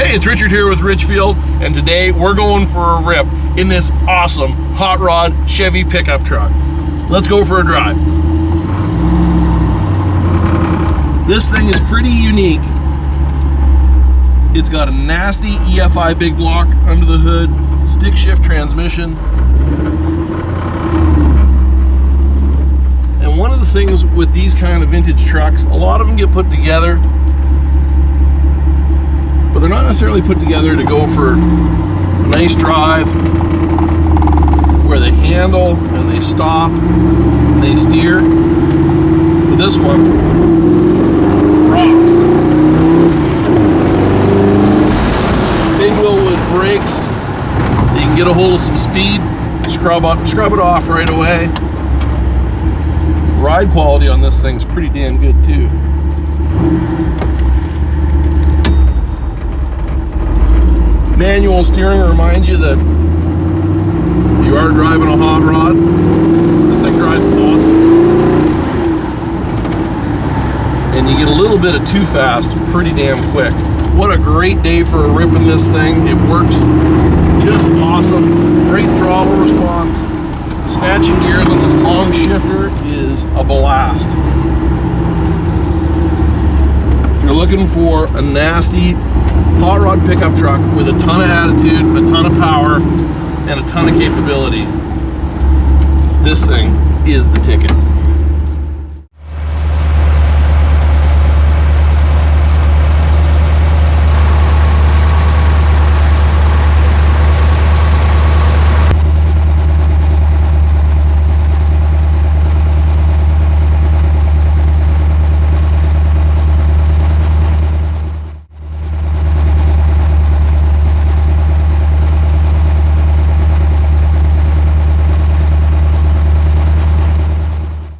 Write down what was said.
Hey, it's Richard here with Richfield, and today we're going for a rip in this awesome hot rod Chevy pickup truck. Let's go for a drive. This thing is pretty unique. It's got a nasty EFI big block under the hood, stick shift transmission. And one of the things with these kind of vintage trucks, a lot of them get put together, but they're not necessarily put together to go for a nice drive where they handle and they stop and they steer. But this one rocks. Big wheel with brakes. You can get a hold of some speed, scrub it off right away. Ride quality on this thing's pretty damn good too. Manual steering reminds you that you are driving a hot rod. This thing drives awesome. And you get a little bit of too fast pretty damn quick. What a great day for a rip in this thing. It works just awesome. Great throttle response. Snatching gears on this long shifter is a blast. If you're looking for a nasty hot rod pickup truck with a ton of attitude, a ton of power, and a ton of capability, this thing is the ticket.